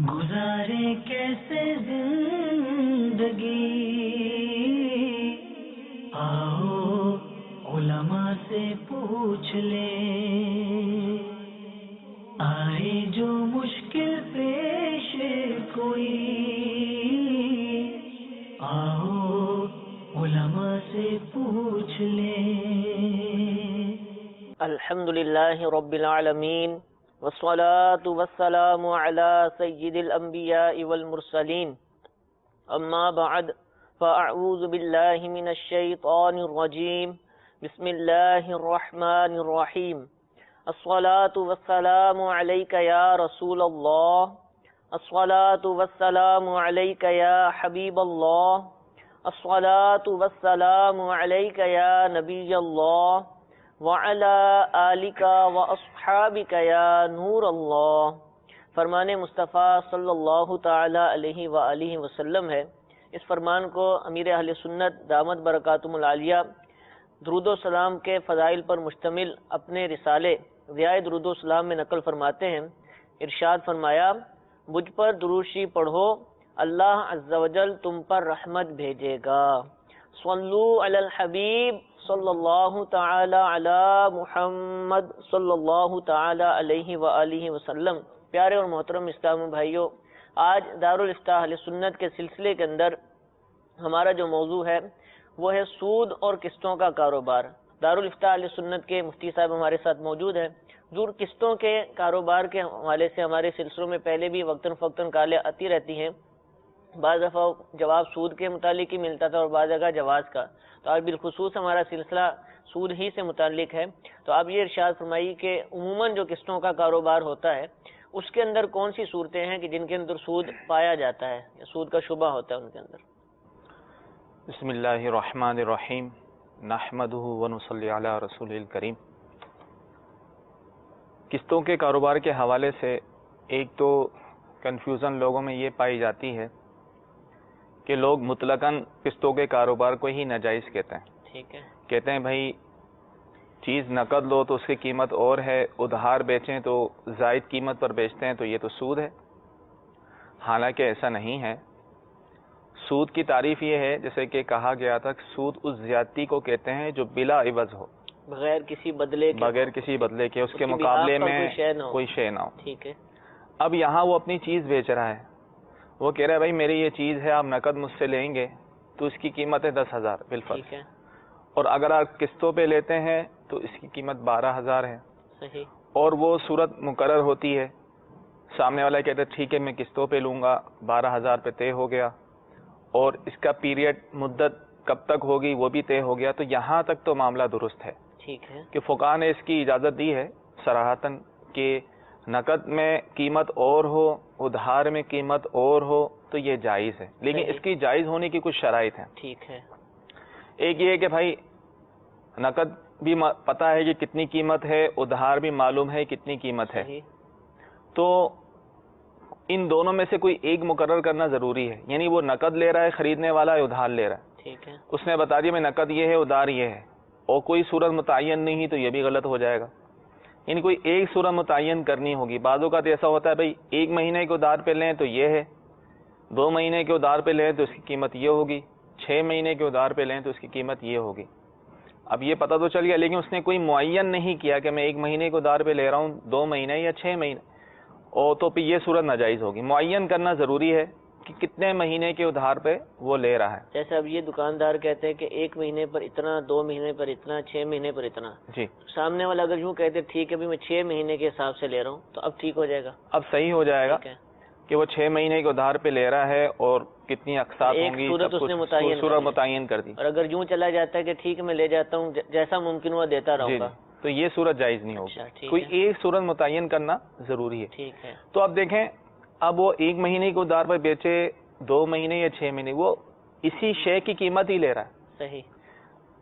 گزارے کیسے زندگی، آؤ علماء سے پوچھ لیں، آئے جو مشکل پیش کوئی، آؤ علماء سے پوچھ لیں۔ الحمدللہ رب العالمین والصلاة والسلام على سید الانبیاء والمرسلین، اما بعد فاعوذ باللہ من الشیطان الرجیم، بسم اللہ الرحمن الرحیم۔ الصلاة والسلام علیک یا رسول اللہ، الصلاة والسلام علیک یا حبیب اللہ، الصلاة والسلام علیک یا نبی اللہ، وَعَلَىٰ آلِكَ وَأَصْحَابِكَ يَا نور اللہ۔ فرمان مصطفیٰ صلی اللہ تعالی علیہ وآلہ وسلم ہے۔ اس فرمان کو امیر اہل سنت دامت برکاتہم العالیہ درود و سلام کے فضائل پر مشتمل اپنے رسالے ضیاء درود و سلام میں نقل فرماتے ہیں۔ ارشاد فرمایا، مجھ پر درود شریف پڑھو، اللہ عز و جل تم پر رحمت بھیجے گا۔ صلو علی الحبیب صلی اللہ تعالی علی محمد صلی اللہ تعالی علیہ وآلہ وسلم۔ پیارے اور محترم اسلام بھائیوں، آج دارالافتاء اہل سنت کے سلسلے کے اندر ہمارا جو موضوع ہے وہ ہے سود اور قسطوں کا کاروبار۔ دارالافتاء اہل سنت کے مفتی صاحب ہمارے ساتھ موجود ہیں۔ جو قسطوں کے کاروبار کے حوالے سے ہمارے سلسلوں میں پہلے بھی وقتاً فوقتاً کالیں آتی رہتی ہیں، بعض دفعہ جواب سود کے متعلق ہی ملتا تھا اور بعض جگہ جواز کا، تو آج بالخصوص ہمارا سلسلہ سود ہی سے متعلق ہے۔ تو آپ یہ ارشاد فرمائیے کہ عموماً جو قسطوں کا کاروبار ہوتا ہے اس کے اندر کون سی صورتیں ہیں کہ جن کے اندر سود پایا جاتا ہے یا سود کا شبہ ہوتا ہے ان کے اندر؟ بسم اللہ الرحمن الرحیم، نحمدہ ونصلی علی رسول الکریم۔ قسطوں کے کاروبار کے حوالے سے ایک تو کنفیوژن لوگوں میں یہ پائی جاتی ہے کہ لوگ مطلقاً قسطوں کے کاروبار کو ہی ناجائز کہتے ہیں۔ ٹھیک ہے، کہتے ہیں بھائی چیز نقد لو تو اس کی قیمت اور ہے، ادھار بیچیں تو زائد قیمت پر بیچتے ہیں تو یہ تو سود ہے۔ حالانکہ ایسا نہیں ہے۔ سود کی تعریف یہ ہے، جیسے کہ کہا گیا تھا کہ سود اس زیادتی کو کہتے ہیں جو بلا عوض ہو، بغیر کسی بدلے کے اس کے مقابلے میں کوئی شے نہ ہو۔ ٹھیک ہے، اب یہاں وہ اپنی چیز بیچ رہا ہے، وہ کہہ رہا ہے بھائی میری یہ چیز ہے، آپ نقد مجھ سے لیں گے تو اس کی قیمت ہے 10,000 بالفرض، ٹھیک ہے، اور اگر آپ قسطوں پہ لیتے ہیں تو اس کی قیمت 12,000 ہے، صحیح، اور وہ صورت مقرر ہوتی ہے، سامنے والا کہتا ہے ٹھیک ہے میں قسطوں پہ لوں گا، 12,000 پہ طے ہو گیا، اور اس کا پیریڈ مدت کب تک ہوگی وہ بھی طے ہو گیا، تو یہاں تک تو معاملہ درست ہے ٹھیک ہے، کہ فقہاء نے اس کی اجازت دی ہے صراحتاً کہ نقد میں قیمت اور ہو، ادھار میں قیمت اور ہو تو یہ جائز ہے، لیکن اس کی جائز ہونے کی کچھ شرائط ہیں۔ ٹھیک ہے، ایک یہ ہے کہ بھائی نقد بھی پتہ ہے کہ کتنی قیمت ہے، ادھار بھی معلوم ہے کتنی قیمت ہے، صحیح، تو ان دونوں میں سے کوئی ایک مقرر کرنا ضروری ہے، یعنی وہ نقد لے رہا ہے خریدنے والا یا ادھار لے رہا ہے، ٹھیک ہے، اس نے بتا دیا میں نقد یہ ہے ادھار یہ ہے، اور کوئی صورت متعین نہیں تو یہ بھی غلط ہو جائے گا۔ یعنی کوئی ایک صورت متعین کرنی ہوگی۔ بعض اوقات ایسا ہوتا ہے بھائی 1 مہینے کے ادھار پہ لیں تو یہ ہے، 2 مہینے کے ادھار پہ لیں تو اس کی قیمت یہ ہوگی، 6 مہینے کے ادھار پہ لیں تو اس کی قیمت یہ ہوگی۔ اب یہ پتہ تو چل گیا، لیکن اس نے کوئی معین نہیں کیا کہ میں 1 مہینے کے ادھار پہ لے رہا ہوں، 2 مہینے یا 6 مہینے، اور تو پھر یہ صورت ناجائز ہوگی۔ معین کرنا ضروری ہے کہ کتنے مہینے کے ادھار پہ وہ لے رہا ہے۔ جیسے اب یہ دکاندار کہتے ہیں کہ 1 مہینے پر اتنا، 2 مہینے پر اتنا، 6 مہینے پر اتنا، جی، سامنے والا اگر یوں کہتے ٹھیک ہے بھی میں 6 مہینے کے حساب سے لے رہا ہوں تو اب ٹھیک ہو جائے گا؟ اب صحیح ہو جائے گا ٹھیک ہے، کہ وہ 6 مہینے کے ادھار پہ لے رہا ہے اور کتنی اقساط ایک ہوں گی، صورت سب اس نے کچھ صورت متعین کر دی۔ اور اگر یوں چلا جاتا ہے کہ ٹھیک ہے میں لے جاتا ہوں، جیسا ممکن ہوا دیتا رہوں گا، تو یہ صورت جائز نہیں اچھا، ہوگی۔ ٹھیک کوئی ہے، ایک صورت متعین کرنا ضروری ہے۔ ٹھیک ہے، تو اب دیکھیں، اب وہ 1 مہینے کے ادھار پر بیچے، 2 مہینے یا 6 مہینے، وہ اسی شے کی قیمت ہی لے رہا ہے، صحیح،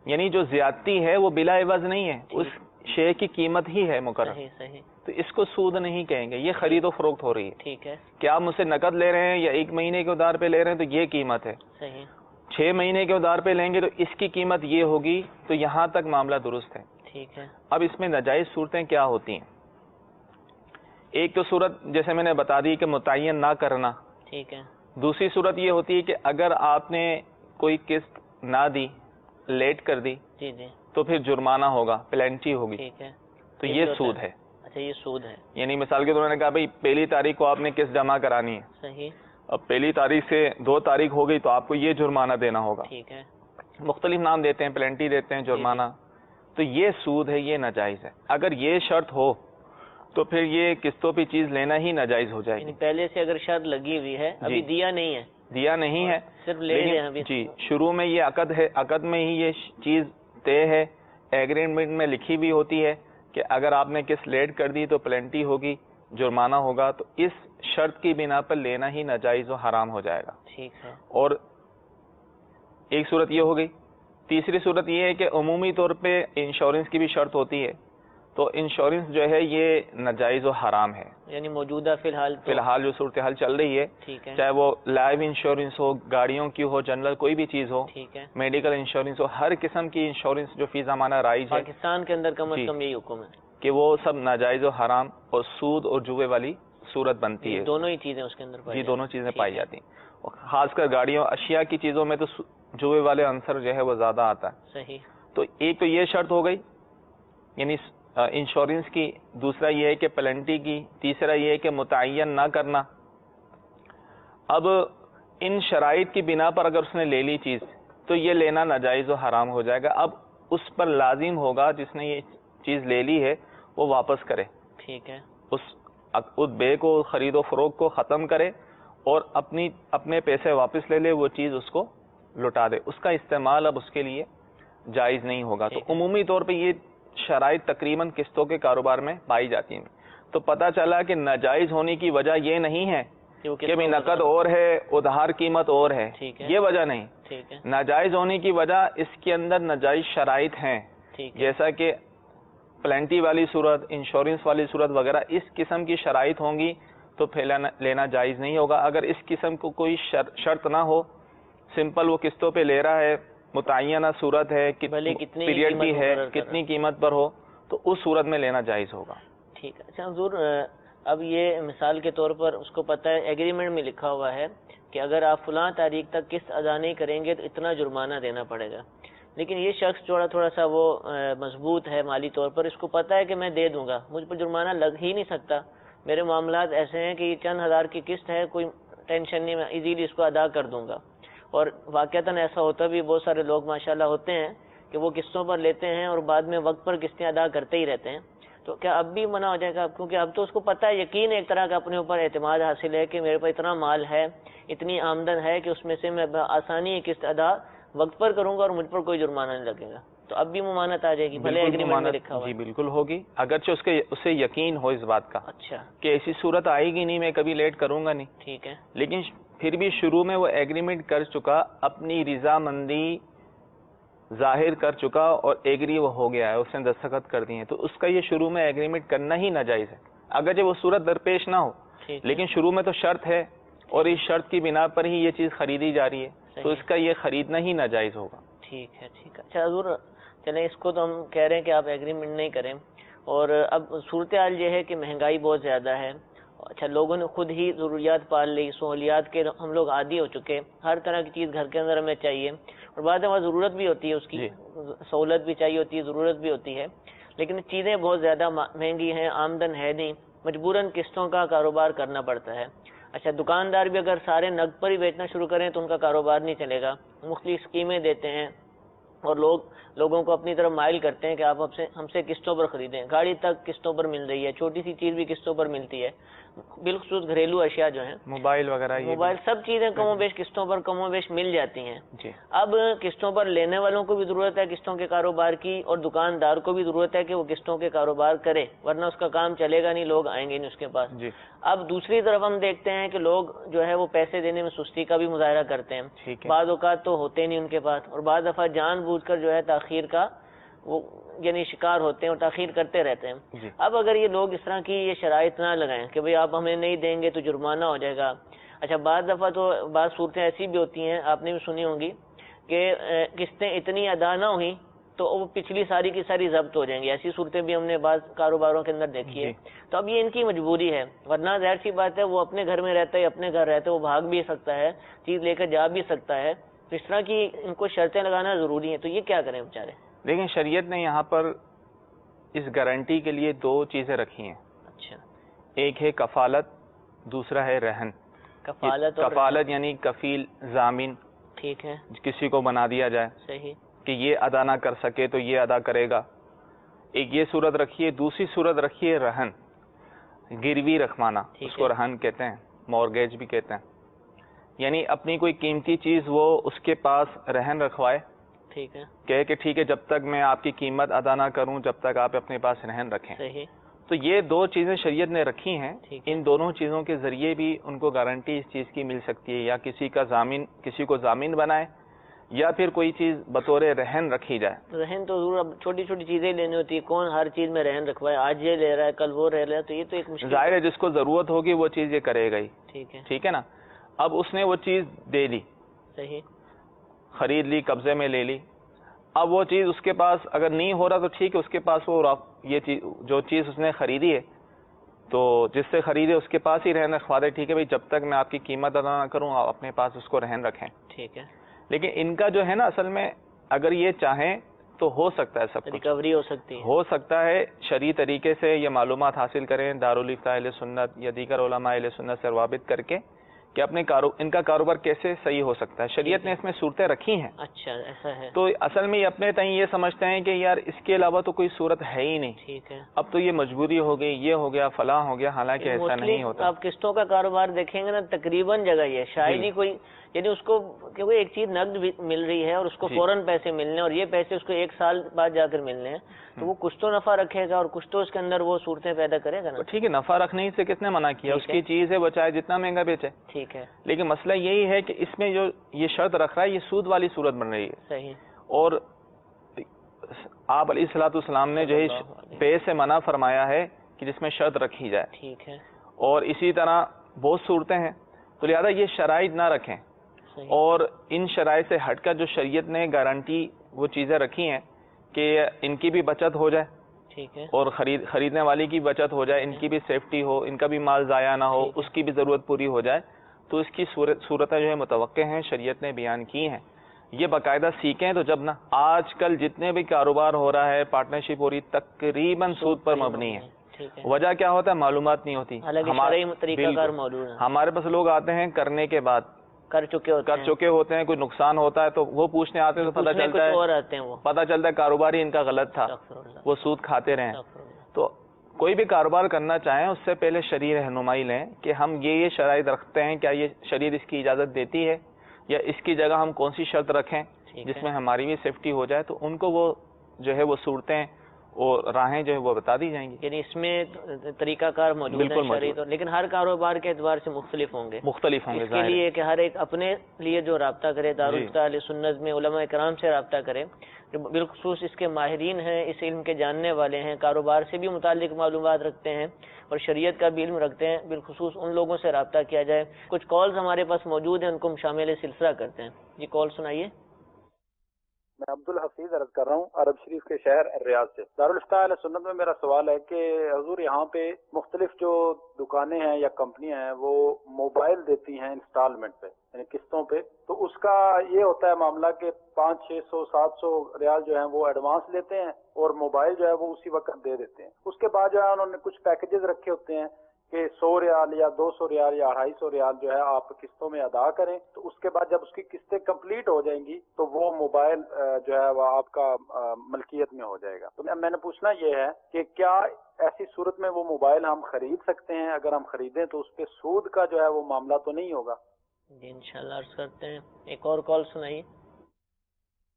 یعنی جو زیادتی ہے وہ بلا عوض نہیں ہے، اس شے کی قیمت ہی ہے مقرر، صحیح، صحیح، تو اس کو سود نہیں کہیں گے، یہ خرید و فروخت ہو رہی ہے ٹھیک ہے، کہ آپ مجھ سے نقد لے رہے ہیں یا 1 مہینے کے ادھار پہ لے رہے ہیں تو یہ قیمت ہے، صحیح، 6 مہینے کے ادھار پہ لیں گے تو اس کی قیمت یہ ہوگی، تو یہاں تک معاملہ درست ہے۔ ٹھیک ہے، اب اس میں ناجائز صورتیں کیا ہوتی ہیں ایک تو صورت جیسے میں نے بتا دی کہ متعین نہ کرنا، ٹھیک ہے، دوسری صورت یہ ہوتی ہے کہ اگر آپ نے کوئی قسط نہ دی، لیٹ کر دی، جی جی تو پھر جرمانہ ہوگا، پلینٹی ہوگی، ٹھیک ہے، تو بھی یہ ہوتا سود ہے۔ اچھا یہ سود ہے، یعنی مثال کے طور پر کہا بھائی پہلی تاریخ کو آپ نے قسط جمع کرانی ہے، صحیح، اب پہلی تاریخ سے 2 تاریخ ہو گئی تو آپ کو یہ جرمانہ دینا ہوگا، ٹھیک ہے، مختلف نام دیتے ہیں، پلینٹی دیتے ہیں، جرمانہ، تو یہ سود ہے، یہ ناجائز ہے۔ اگر یہ شرط ہو تو پھر یہ قسطوں پہ چیز لینا ہی ناجائز ہو جائے یعنی گی۔ پہلے سے اگر شرط لگی ہوئی ہے، ابھی دیا نہیں ہے، دیا نہیں ہے، صرف لے رہے ہیں ابھی، لیکن جی شروع میں یہ عقد ہے، عقد میں ہی یہ چیز طے ہے، ایگریمنٹ میں لکھی بھی ہوتی ہے کہ اگر آپ نے قسط لیٹ کر دی تو پلینٹی ہوگی، جرمانہ ہوگا، تو اس شرط کی بنا پر لینا ہی ناجائز و حرام ہو جائے گا۔ ٹھیک ہے، اور ایک صورت یہ ہو گئی۔ تیسری صورت یہ ہے کہ عمومی طور پہ انشورنس کی بھی شرط ہوتی ہے، تو انشورنس جو ہے یہ ناجائز و حرام ہے۔ یعنی موجودہ فی الحال جو صورتحال چل رہی ہے، ٹھیک ہے، چاہے وہ لائف انشورنس ہو، گاڑیوں کی ہو، جنرل کوئی بھی چیز ہو، ٹھیک ہے، میڈیکل انشورنس ہو، ہر قسم کی انشورنس جو فی زمانہ رائج ہے پاکستان کے اندر کم از جی، کم یہی حکم ہے، کہ وہ سب ناجائز و حرام اور سود اور جوے والی صورت بنتی ہے۔ دونوں ہی چیزیں اس کے اندر پائی جی جاتی دونوں ہیں، چیزیں ٹھیک پائی ہے، جاتی ہیں، اور خاص کر گاڑیوں اشیاء کی چیزوں میں تو جوے والے عنصر جو ہے وہ زیادہ آتا ہے۔ صحیح، تو ایک تو یہ شرط ہو گئی یعنی انشورنس کی، دوسرا یہ ہے کہ پلنٹی کی، تیسرا یہ ہے کہ متعین نہ کرنا۔ اب ان شرائط کی بنا پر اگر اس نے لے لی چیز تو یہ لینا ناجائز و حرام ہو جائے گا۔ اب اس پر لازم ہوگا جس نے یہ چیز لے لی ہے وہ واپس کرے، ٹھیک ہے، اس بے کو، خرید و فروخت کو ختم کرے اور اپنے پیسے واپس لے لے، وہ چیز اس کو لوٹا دے، اس کا استعمال اب اس کے لیے جائز نہیں ہوگا۔ تو ٹھیک ہے، عمومی طور پہ یہ شرائط تقریباً قسطوں کے کاروبار میں پائی جاتی ہیں۔ تو پتہ چلا کہ ناجائز ہونے کی وجہ یہ نہیں ہے کہ بھی نقد اور ہے، ادھار قیمت اور ہے، ٹھیک ہے، یہ وجہ نہیں۔ ٹھیک ہے، ناجائز ہونے کی وجہ اس کے اندر ناجائز شرائط ہیں، ٹھیک ہے، جیسا کہ پلینٹی والی صورت، انشورنس والی صورت وغیرہ، اس قسم کی شرائط ہوں گی تو پھر لینا جائز نہیں ہوگا۔ اگر اس قسم کو کوئی شرط نہ ہو، سمپل وہ قسطوں پہ لے رہا ہے، متعینہ صورت ہے، بھلے کتنی پیریڈ قیمت بھی ہے، مقرر کر کتنی قیمت پر ہو، تو اس صورت میں لینا جائز ہوگا۔ ٹھیک ہے۔ اچھا حضور، اب یہ مثال کے طور پر اس کو پتہ ہے ایگریمنٹ میں لکھا ہوا ہے کہ اگر آپ فلاں تاریخ تک قسط ادا نہیں کریں گے تو اتنا جرمانہ دینا پڑے گا، لیکن یہ شخص تھوڑا سا وہ مضبوط ہے مالی طور پر، اس کو پتہ ہے کہ میں دے دوں گا، مجھ پر جرمانہ لگ ہی نہیں سکتا، میرے معاملات ایسے ہیں کہ یہ چند ہزار کی قسط ہے، کوئی ٹینشن نہیں، میں ایزیلی اس کو ادا کر دوں گا۔ اور واقعتاً ایسا ہوتا بھی، بہت سارے لوگ ماشاءاللہ ہوتے ہیں کہ وہ قسطوں پر لیتے ہیں اور بعد میں وقت پر قسطیں ادا کرتے ہی رہتے ہیں، تو کیا اب بھی منع ہو جائے گا؟ کیونکہ اب تو اس کو پتہ ہے، یقین ایک طرح کا اپنے اوپر اعتماد حاصل ہے کہ میرے پاس اتنا مال ہے، اتنی آمدن ہے کہ اس میں سے میں آسانی قسط ادا وقت پر کروں گا اور مجھ پر کوئی جرمانہ نہیں لگے گا، تو اب بھی ممانت آ جائے گی بھلے ایگریمنٹ میں لکھا ہوا جی ہے۔ بالکل ہوگی، اگرچہ اسے یقین ہو اس بات کا اچھا، کہ ایسی صورت آئے گی نہیں، میں کبھی لیٹ کروں گا نہیں، ٹھیک ہے، لیکن پھر بھی شروع میں وہ ایگریمنٹ کر چکا، اپنی رضامندی ظاہر کر چکا اور ایگری وہ ہو گیا ہے، اس نے دستخط کر دیے ہیں، تو اس کا یہ شروع میں ایگریمنٹ کرنا ہی ناجائز ہے، اگرچہ وہ صورت درپیش نہ ہو، ٹھیک ہے، لیکن شروع میں تو شرط ہے اور اس شرط کی بنا پر ہی یہ چیز خریدی جا رہی ہے، تو صحیح، اس کا یہ خریدنا ہی ناجائز ہوگا۔ ٹھیک ہے، ٹھیک ہے۔ اچھا حضور، چلیں اس کو تو ہم کہہ رہے ہیں کہ آپ ایگریمنٹ نہیں کریں، اور اب صورتحال یہ ہے کہ مہنگائی بہت زیادہ ہے، اچھا لوگوں نے خود ہی ضروریات پال لی، سہولیات کے ہم لوگ عادی ہو چکے، ہر طرح کی چیز گھر کے اندر ہمیں چاہیے، اور بعد میں ضرورت بھی ہوتی ہے اس کی، جی، سہولت بھی چاہیے ہوتی ہے، ضرورت بھی ہوتی ہے، لیکن چیزیں بہت زیادہ مہنگی ہیں، آمدن ہے نہیں، مجبوراً قسطوں کا کاروبار کرنا پڑتا ہے۔ اچھا دکاندار بھی اگر سارے نقد پر ہی بیچنا شروع کریں تو ان کا کاروبار نہیں چلے گا، مختلف اسکیمیں دیتے ہیں اور لوگوں کو اپنی طرف مائل کرتے ہیں کہ آپ ہم سے قسطوں پر خریدیں، گاڑی تک قسطوں پر مل رہی ہے، چھوٹی سی چیز بھی قسطوں پر ملتی ہے، بالخصوص گھریلو اشیاء جو ہیں، موبائل وغیرہ، یہ موبائل، سب چیزیں کم و بیش قسطوں پر کم و بیش مل جاتی ہیں۔ جی، اب قسطوں پر لینے والوں کو بھی ضرورت ہے قسطوں کے کاروبار کی، اور دکاندار کو بھی ضرورت ہے کہ وہ قسطوں کے کاروبار کرے، ورنہ اس کا کام چلے گا نہیں، لوگ آئیں گے نہیں اس کے پاس۔ جی، اب دوسری طرف ہم دیکھتے ہیں کہ لوگ جو ہے وہ پیسے دینے میں سستی کا بھی مظاہرہ کرتے ہیں، ٹھیک ہے، بعض اوقات تو ہوتے نہیں ان کے پاس، اور بعض دفعہ جان بوجھ کر جو ہے تاخیر کا وہ یعنی شکار ہوتے ہیں اور تاخیر کرتے رہتے ہیں۔ جی، اب اگر یہ لوگ اس طرح کی یہ شرائط نہ لگائیں کہ بھئی آپ ہمیں نہیں دیں گے تو جرمانہ ہو جائے گا، اچھا بعض دفعہ تو بعض صورتیں ایسی بھی ہوتی ہیں، آپ نے بھی سنی ہوں گی کہ قسطیں اتنی ادا نہ ہوئیں تو وہ پچھلی ساری کی ساری ضبط ہو جائیں گی. ایسی صورتیں بھی ہم نے بعض کاروباروں کے اندر دیکھی ہے. تو اب یہ ان کی مجبوری ہے, ورنہ ظاہر سی بات ہے وہ اپنے گھر میں رہتا ہے, اپنے گھر رہتا ہے, وہ بھاگ بھی سکتا ہے, چیز لے کر جا بھی سکتا ہے. تو اس طرح کی ان کو شرطیں لگانا ضروری ہے. تو یہ کیا کریں بیچارے؟ لیکن شریعت نے یہاں پر اس گارنٹی کے لیے دو چیزیں رکھی ہیں. اچھا. ایک ہے کفالت, دوسرا ہے رہن. کفالت یعنی کفیل, ضامن, ٹھیک ہے, کسی کو بنا دیا جائے صحیح, کہ یہ ادا نہ کر سکے تو یہ ادا کرے گا. ایک یہ صورت رکھیے. دوسری صورت رکھیے رہن, گروی رکھوانا, اس کو رہن کہتے ہیں, مورگیج بھی کہتے ہیں. یعنی اپنی کوئی قیمتی چیز وہ اس کے پاس رہن رکھوائے, ٹھیک ہے, کہے کہ ٹھیک ہے جب تک میں آپ کی قیمت ادا نہ کروں جب تک آپ اپنے پاس رہن رکھیں. صحیح. تو یہ دو چیزیں شریعت نے رکھی ہیں. ان دونوں چیزوں کے ذریعے بھی ان کو گارنٹی اس چیز کی مل سکتی ہے, یا کسی کا ضامن, کسی کو ضامن بنائے, یا پھر کوئی چیز بطور رہن رکھی جائے. رہن تو ضرور, اب چھوٹی چھوٹی چیزیں لینی ہوتی ہے, کون ہر چیز میں رہن رکھوائے, آج یہ لے رہا ہے کل وہ رہ رہا ہے, تو یہ تو ایک مشکل. ظاہر ہے جس کو ضرورت ہوگی وہ چیز یہ کرے گا ہی. ٹھیک ہے, ٹھیک ہے نا. اب اس نے وہ چیز دے لی, صحیح, خرید لی, قبضے میں لے لی. اب وہ چیز اس کے پاس اگر نہیں ہو رہا تو ٹھیک ہے, اس کے پاس وہ یہ چیز, جو چیز اس نے خریدی ہے تو جس سے خریدے اس کے پاس ہی رہن رکھوا دے. ٹھیک ہے بھائی, جب تک میں آپ کی قیمت ادا نہ کروں آپ اپنے پاس اس کو رہن رکھیں. ٹھیک ہے. لیکن ان کا جو ہے نا اصل میں اگر یہ چاہیں تو ہو سکتا ہے, سب ریکوری ہو سکتی ہے, ہو سکتا ہے. شرعی طریقے سے یہ معلومات حاصل کریں دارالفتاء اہل سنت یا دیگر علماء اہل سنت سے روابط کر کے کہ اپنے ان کا کاروبار کیسے صحیح ہو سکتا ہے. شریعت نے اس میں صورتیں رکھی ہیں. اچھا ایسا ہے. تو اصل میں یہ اپنے تئیں یہ سمجھتے ہیں کہ یار اس کے علاوہ تو کوئی صورت ہے ہی نہیں. ٹھیک ہے. اب تو یہ مجبوری ہو گئی, یہ ہو گیا, فلاں ہو گیا, حالانکہ ایسا نہیں ہوتا. آپ قسطوں کا کاروبار دیکھیں گے نا, تقریباً جگہ یہ شاید ہی کوئی, یعنی اس کو کیونکہ ایک چیز نقد مل رہی ہے اور اس کو فوراً پیسے ملنے, اور یہ پیسے اس کو ایک سال بعد جا کر ملنے ہیں, تو وہ کچھ تو نفع رکھے گا اور کچھ تو اس کے اندر وہ صورتیں پیدا کرے گا نا. ٹھیک ہے, نفع رکھنے سے کس نے منع کیا, اس کی چیز ہے وہ چاہے جتنا مہنگا بیچے. ٹھیک ہے. لیکن مسئلہ یہی ہے کہ اس میں جو یہ شرط رکھ رہا ہے یہ سود والی صورت بن رہی ہے. صحیح. اور آپ علیہ الصلوۃ والسلام نے جو ہے پے سے منع فرمایا ہے کہ جس میں شرط رکھی جائے. ٹھیک ہے. اور اسی طرح بہت صورتیں ہیں, تو لہذا یہ شرائط نہ رکھیں. اور ان شرائط سے ہٹ کر جو شریعت نے گارنٹی وہ چیزیں رکھی ہیں کہ ان کی بھی بچت ہو جائے, ٹھیک ہے, اور خریدنے والی کی بچت ہو جائے, ان کی بھی سیفٹی ہو, ان کا بھی مال ضائع نہ ہو, اس کی بھی ضرورت پوری ہو جائے, تو اس کی صورتیں جو ہے متوقع ہیں, شریعت نے بیان کی ہیں. یہ باقاعدہ سیکھیں تو جب نا آج کل جتنے بھی کاروبار ہو رہا ہے, پارٹنرشپ ہو رہی, تقریباً سود پر مبنی ہے. وجہ کیا ہوتا ہے, معلومات نہیں ہوتی. ہمارے پاس لوگ آتے ہیں کرنے کے بعد کر چکے ہوتے ہیں, کوئی نقصان ہوتا ہے تو وہ پوچھنے آتے ہیں, تو پتہ چلتا ہے کاروبار ہی ان کا غلط تھا, وہ سود کھاتے رہیں. تو کوئی بھی کاروبار کرنا چاہیں اس سے پہلے شرعی رہنمائی لیں کہ ہم یہ شرائط رکھتے ہیں, کیا یہ شریعت اس کی اجازت دیتی ہے, یا اس کی جگہ ہم کون سی شرط رکھیں جس میں ہماری بھی سیفٹی ہو جائے. تو ان کو وہ جو ہے وہ صورتیں اور راہیں جو ہے وہ بتا دی جائیں گی. یعنی اس میں طریقہ کار موجود ہے شرعی, لیکن ہر کاروبار کے اعتبار سے مختلف ہوں گے. اس کے لیے کہ ہر ایک اپنے لیے جو رابطہ کرے, دارالفتاء اہل سنت میں علماء کرام سے رابطہ کرے, جو بالخصوص اس کے ماہرین ہیں, اس علم کے جاننے والے ہیں, کاروبار سے بھی متعلق معلومات رکھتے ہیں اور شریعت کا بھی علم رکھتے ہیں, بالخصوص ان لوگوں سے رابطہ کیا جائے. کچھ کالز ہمارے پاس موجود ہیں, ان کو ہم شامل سلسلہ کرتے ہیں. جی کال سنائیے. میں عبدالحفیظ عرض کر رہا ہوں عرب شریف کے شہر ریاض سے. دارالفتاء اہل سنت میں میرا سوال ہے کہ حضور یہاں پہ مختلف جو دکانیں ہیں یا کمپنیاں ہیں وہ موبائل دیتی ہیں انسٹالمنٹ پہ, یعنی قسطوں پہ, تو اس کا یہ ہوتا ہے معاملہ کہ 500 600 700 ریال جو ہیں وہ ایڈوانس لیتے ہیں اور موبائل جو ہے وہ اسی وقت دے دیتے ہیں. اس کے بعد جو ہے انہوں نے کچھ پیکیجز رکھے ہوتے ہیں کہ 100 ریال یا 200 ریال یا 250 ریال جو ہے آپ قسطوں میں ادا کریں, تو اس کے بعد جب اس کی قسطیں کمپلیٹ ہو جائیں گی تو وہ موبائل جو ہے وہ آپ کا ملکیت میں ہو جائے گا. تو میں نے پوچھنا یہ ہے کہ کیا ایسی صورت میں وہ موبائل ہم خرید سکتے ہیں؟ اگر ہم خریدیں تو اس پہ سود کا جو ہے وہ معاملہ تو نہیں ہوگا؟ جی انشاءاللہ عرض کرتے ہیں. ایک اور کال سنائیے.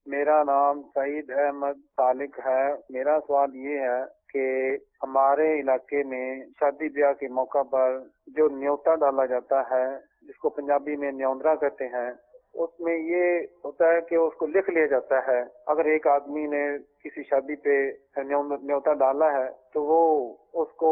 میرا نام سعید احمد طالق ہے. میرا سوال یہ ہے کہ ہمارے علاقے میں شادی بیاہ کے موقع پر جو نیوتا ڈالا جاتا ہے, جس کو پنجابی میں نیوندرا کہتے ہیں, اس میں یہ ہوتا ہے کہ اس کو لکھ لیا جاتا ہے. اگر ایک آدمی نے کسی شادی پہ نیوتا ڈالا ہے تو وہ اس کو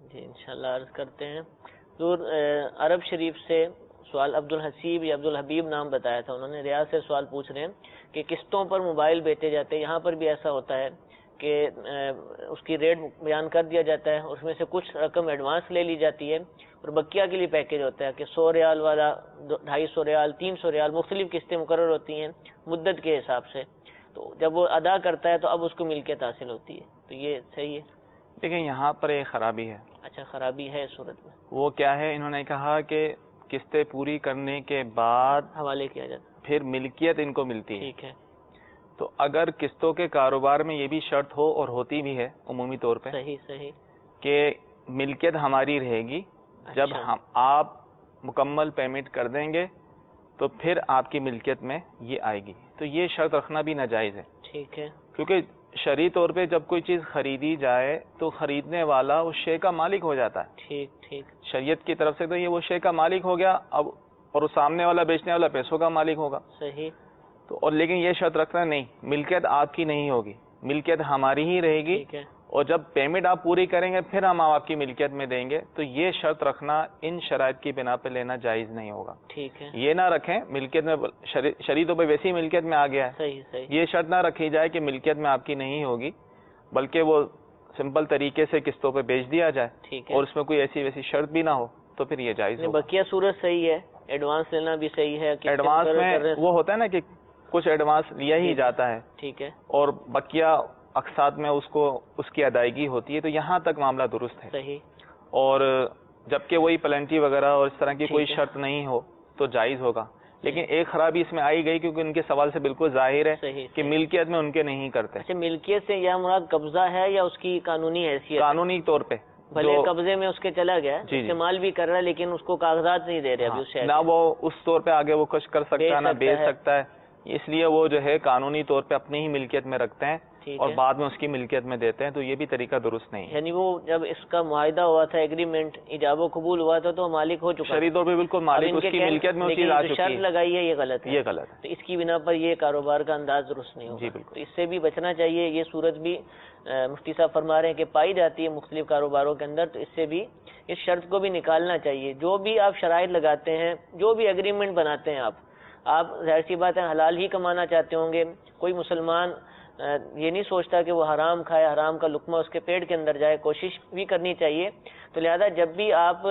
جی انشاءاللہ عرض کرتے ہیں حضور عرب شریف سے سوال عبد الحسیب یا عبد الحبیب نام بتایا تھا انہوں نے، ریاض سے سوال پوچھ رہے ہیں کہ قسطوں پر موبائل بیچے جاتے ہیں، یہاں پر بھی ایسا ہوتا ہے کہ اس کی ریٹ بیان کر دیا جاتا ہے، اس میں سے کچھ رقم ایڈوانس لے لی جاتی ہے اور بقیہ کے لیے پیکیج ہوتا ہے کہ 100 ریال والا 250 ریال 300 ریال مختلف قسطیں مقرر ہوتی ہیں مدت کے حساب سے، تو جب وہ ادا کرتا ہے تو اب اس کو ملکیت حاصل ہوتی ہے، تو یہ صحیح ہے؟ دیکھیں یہاں پر ایک خرابی ہے۔ اچھا خرابی ہے صورت میں؟ وہ کیا ہے، انہوں نے کہا کہ قسطیں پوری کرنے کے بعد حوالے کیا جاتا ہے، پھر ملکیت ان کو ملتی ہے۔ ٹھیک ہے، تو اگر قسطوں کے کاروبار میں یہ بھی شرط ہو، اور ہوتی بھی ہے عمومی طور پہ، صحیح کہ ملکیت ہماری رہے گی، جب آپ مکمل پیمنٹ کر دیں گے تو پھر آپ کی ملکیت میں یہ آئے گی، تو یہ شرط رکھنا بھی ناجائز ہے۔ ٹھیک ہے، کیونکہ شرعی طور پہ جب کوئی چیز خریدی جائے تو خریدنے والا اس شے کا مالک ہو جاتا ہے، ٹھیک شریعت کی طرف سے تو یہ وہ شے کا مالک ہو گیا، اب اور سامنے والا بیچنے والا پیسوں کا مالک ہوگا۔ صحیح، تو اور لیکن یہ شرط رکھنا نہیں، ملکیت آپ کی نہیں ہوگی، ملکیت ہماری ہی رہے گی، ٹھیک ہے، اور جب پیمنٹ آپ پوری کریں گے پھر ہم آپ کی ملکیت میں دیں گے، تو یہ شرط رکھنا ان شرائط کی بنا پہ لینا جائز نہیں ہوگا۔ ٹھیک ہے، یہ نہ رکھیں ملکیت میں، شرعی طور پہ ویسی ہی ملکیت میں آ گیا ہے، صحیح، یہ شرط نہ رکھی جائے کہ ملکیت میں آپ کی نہیں ہوگی، بلکہ وہ سمپل طریقے سے قسطوں پہ بیچ دیا جائے، ٹھیک ہے، اور اس میں کوئی ایسی ویسی شرط بھی نہ ہو، تو پھر یہ جائز ہوگا۔ بقیہ صورت صحیح ہے، ایڈوانس لینا بھی صحیح ہے، ایڈوانس میں وہ ہوتا ہے نا کہ کچھ ایڈوانس لیا ہی جاتا ہے، ٹھیک ہے، اور بقیہ اقساط میں اس کی ادائیگی ہوتی ہے، تو یہاں تک معاملہ درست ہے۔ صحیح، اور جبکہ وہی پلنٹی وغیرہ اور اس طرح کی کوئی ٹھیک ہے، شرط نہیں ہو تو جائز ہوگا، لیکن ایک خرابی اس میں آئی گئی کیونکہ ان کے سوال سے بالکل ظاہر ہے صحیح، کہ ملکیت میں ان کے نہیں کرتے۔ اچھا ملکیت سے یا مراد قبضہ ہے یا اس کی قانونی حیثیت؟ قانونی طور پہ بھلے قبضے میں اس کے چلا گیا، استعمال بھی کر رہا ہے لیکن اس کو کاغذات نہیں دے رہے ابھی اس شہر نہ وہ اس طور پہ آگے وہ کچھ کر سکتا ہے نہ بیچ سکتا ہے، اس لیے وہ جو ہے قانونی طور پہ اپنی ہی ملکیت میں رکھتے ہیں اور بعد میں اس کی ملکیت میں دیتے ہیں، تو یہ بھی طریقہ درست نہیں ہے۔ یعنی وہ جب اس کا معاہدہ ہوا تھا، ایگریمنٹ ایجاب و قبول ہوا تھا تو مالک ہو چکا، شرعی طور پہ بالکل مالک، اس کی ملکیت میں وہ چیز آ چکی ہے، شرط لگائی ہے، یہ غلط ہے، یہ غلط ہے، تو اس کی بنا پر یہ کاروبار کا انداز درست نہیں ہوگا۔ جی بالکل، تو اس سے بھی بچنا چاہیے، یہ صورت بھی مفتی صاحب فرما رہے ہیں کہ پائی جاتی ہے مختلف کاروباروں کے اندر، تو اس سے بھی اس شرط کو بھی نکالنا چاہیے۔ جو بھی آپ شرائط لگاتے ہیں، جو بھی ایگریمنٹ بناتے ہیں آپ ظاہر سی بات ہے حلال ہی کمانا چاہتے ہوں گے، کوئی مسلمان یہ نہیں سوچتا کہ وہ حرام کھائے، حرام کا لقمہ اس کے پیٹ کے اندر جائے، کوشش بھی کرنی چاہیے۔ تو لہذا جب بھی آپ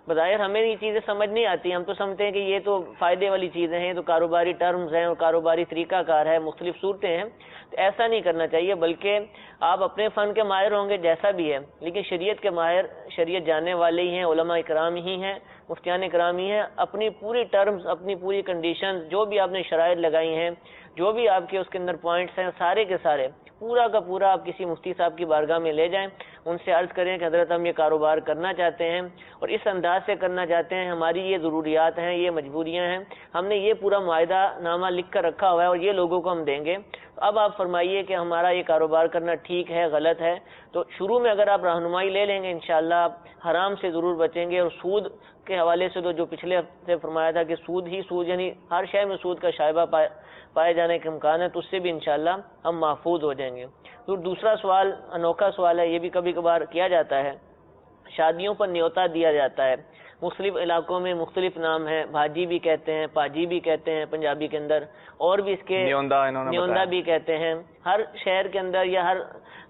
بظاہر ہمیں یہ چیزیں سمجھ نہیں آتی، ہم تو سمجھتے ہیں کہ یہ تو فائدے والی چیزیں ہیں، تو کاروباری ٹرمز ہیں اور کاروباری طریقہ کار ہے، مختلف صورتیں ہیں، تو ایسا نہیں کرنا چاہیے، بلکہ آپ اپنے فن کے ماہر ہوں گے جیسا بھی ہے، لیکن شریعت کے ماہر، شریعت جاننے والے ہی ہیں، علماء کرام ہی ہیں، مفتیان کرام ہی ہیں، اپنی پوری ٹرمز، اپنی پوری کنڈیشنز، جو بھی آپ نے شرائط لگائی ہیں، جو بھی آپ کے اس کے اندر پوائنٹس ہیں، سارے کے سارے پورا کا پورا آپ کسی مفتی صاحب کی بارگاہ میں لے جائیں، ان سے عرض کریں کہ حضرت ہم یہ کاروبار کرنا چاہتے ہیں اور اس انداز سے کرنا چاہتے ہیں، ہماری یہ ضروریات ہیں، یہ مجبوریاں ہیں، ہم نے یہ پورا معاہدہ نامہ لکھ کر رکھا ہوا ہے اور یہ لوگوں کو ہم دیں گے، اب آپ فرمائیے کہ ہمارا یہ کاروبار کرنا ٹھیک ہے، غلط ہے۔ تو شروع میں اگر آپ رہنمائی لے لیں گے انشاءاللہ آپ حرام سے ضرور بچیں گے، اور سود کے حوالے سے تو جو پچھلے ہفتے فرمایا تھا کہ سود ہی سود، یعنی ہر شے میں سود کا شائبہ پائے جانے کے امکان ہے، تو اس سے بھی انشاءاللہ ہم محفوظ ہو جائیں گے۔ تو دوسرا سوال انوکھا سوال ہے، یہ بھی کبھی کبھار کیا جاتا ہے، شادیوں پر نیوتا دیا جاتا ہے، مختلف علاقوں میں مختلف نام ہے، بھاجی بھی کہتے ہیں، پاجی بھی کہتے ہیں پنجابی کے اندر، اور بھی اس کے نیوندا بھی کہتے ہیں، ہر شہر کے اندر یا ہر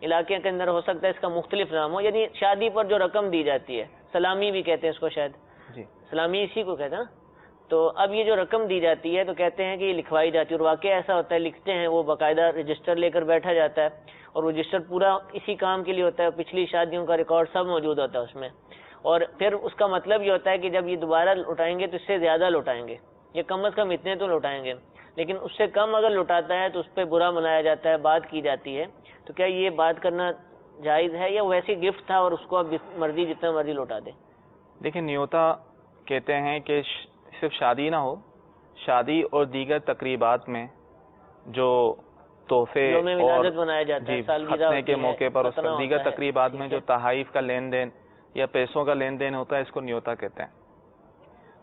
علاقے کے اندر ہو سکتا ہے اس کا مختلف نام ہو، یعنی شادی پر جو رقم دی جاتی ہے، سلامی بھی کہتے ہیں اس کو، شاید سلامی اسی کو کہتے ہیں نا۔ تو اب یہ جو رقم دی جاتی ہے تو کہتے ہیں کہ یہ لکھوائی جاتی ہے، اور واقعہ ایسا ہوتا ہے، لکھتے ہیں وہ باقاعدہ رجسٹر لے کر بیٹھا جاتا ہے، اور رجسٹر پورا اسی کام کے لیے ہوتا ہے، پچھلی شادیوں کا ریکارڈ سب موجود ہوتا ہے اس میں، اور پھر اس کا مطلب یہ ہوتا ہے کہ جب یہ دوبارہ لوٹائیں گے تو اس سے زیادہ لوٹائیں گے، یہ کم از کم اتنے تو لوٹائیں گے، لیکن اس سے کم اگر لوٹاتا ہے تو اس پہ برا منایا جاتا ہے، بات کی جاتی ہے۔ تو کیا یہ بات کرنا جائز ہے یا ویسی گفٹ تھا اور اس کو اب مرضی جتنا مرضی لوٹا دے؟ دیکھیں نیوتا کہتے ہیں کہ صرف شادی نہ ہو، شادی اور دیگر تقریبات میں جو تحفے یوم اور ولادت منایا جاتا ہے، جی سالگرہ ختنے ہوتی کے ہے، موقع پر ختنہ اور دیگر ہوتا ہے، تقریبات میں ٹھیک جو ہے، تحائف کا لین دین یا پیسوں کا لین دین ہوتا ہے اس کو نیوتا کہتے ہیں.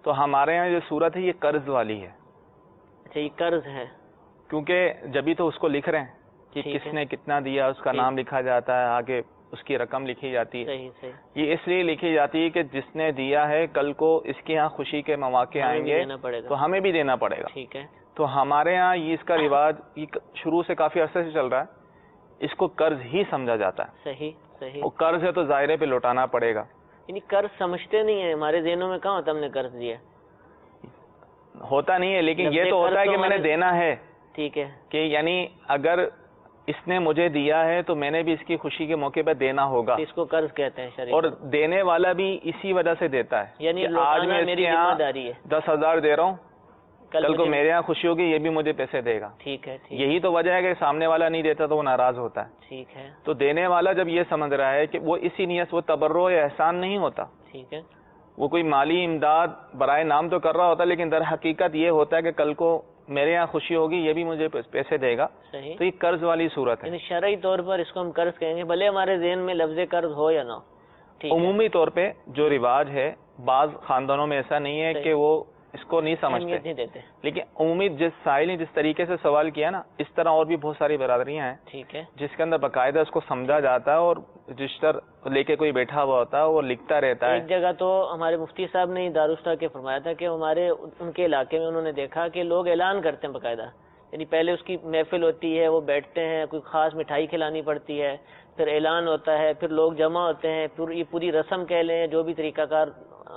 تو ہمارے یہاں جو صورت ہے یہ قرض والی ہے. اچھا یہ قرض ہے، کیونکہ جبھی تو اس کو لکھ رہے ہیں کہ ٹھیک کس ہے، نے کتنا دیا، اس کا ٹھیک، نام لکھا جاتا ہے، آگے اس کی رقم لکھی جاتی ہے. صحیح صحیح، یہ اس لیے لکھی جاتی ہے کہ جس نے دیا ہے کل کو اس کے یہاں خوشی کے مواقع ہمیں آئیں بھی گے دینا پڑے گا، تو ہمیں بھی دینا پڑے گا. ٹھیک ہے، تو ہمارے یہاں یہ اس کا رواج یہ شروع سے کافی عرصے سے چل رہا ہے، اس کو قرض ہی سمجھا جاتا ہے. صحیح صحیح. وہ قرض ہے تو ظاہرے پہ لوٹانا پڑے گا. یعنی قرض سمجھتے نہیں ہیں، ہمارے ذہنوں میں کہاں ہوتا ہم نے قرض دیا، ہوتا نہیں ہے، لیکن لفظ یہ تو ہوتا ہے قرض کہ میں نے ہمارے- دینا ہے، ٹھیک ہے، کہ یعنی اگر اس نے مجھے دیا ہے تو میں نے بھی اس کی خوشی کے موقع پہ دینا ہوگا. تو اس کو قرض کہتے ہیں شریعت اور میں. دینے والا بھی اسی وجہ سے دیتا ہے یعنی کہ آج لوٹانا میں اس میری کے ذمہ یہاں داری ہے، 10,000 دے رہا ہوں، کل کو مجھے- میرے یہاں خوشی ہوگی یہ بھی مجھے پیسے دے گا. ٹھیک ہے، ٹھیک، یہی تو وجہ ہے کہ سامنے والا نہیں دیتا تو وہ ناراض ہوتا ہے. ٹھیک ہے، تو دینے والا جب یہ سمجھ رہا ہے کہ وہ اسی نیت، وہ تبرع یا احسان نہیں ہوتا، ٹھیک ہے، وہ کوئی مالی امداد برائے نام تو کر رہا ہوتا، لیکن در حقیقت یہ ہوتا ہے کہ کل کو میرے یہاں خوشی ہوگی یہ بھی مجھے پیسے دے گا. صحیح. تو یہ قرض والی صورت ہے. یعنی شرعی طور پر اس کو ہم قرض کہیں گے، بھلے ہمارے ذہن میں لفظ قرض ہو یا نہ ہو. ٹھیک ہے، عمومی طور پہ جو رواج ہے بعض خاندانوں میں ایسا نہیں ہے صحیح. کہ وہ اس کو نہیں سمجھتے، اہمیت نہیں دیتے. لیکن عمومی جس سائل نے جس طریقے سے سوال کیا نا، اس طرح اور بھی بہت ساری برادریاں ہیں ٹھیک ہے، جس کے اندر باقاعدہ اس کو سمجھا جاتا ہے اور رجسٹر لے کے کوئی بیٹھا ہوا ہوتا ہے وہ لکھتا رہتا ہے. ایک جگہ تو ہمارے مفتی صاحب نے دارالفتہ کے فرمایا تھا کہ ہمارے ان کے علاقے میں انہوں نے دیکھا کہ لوگ اعلان کرتے ہیں باقاعدہ، یعنی پہلے اس کی محفل ہوتی ہے، وہ بیٹھتے ہیں، کوئی خاص مٹھائی کھلانی پڑتی ہے، پھر اعلان ہوتا ہے، پھر لوگ جمع ہوتے ہیں، پھر یہ پوری رسم کہہ لیں جو بھی طریقہ کار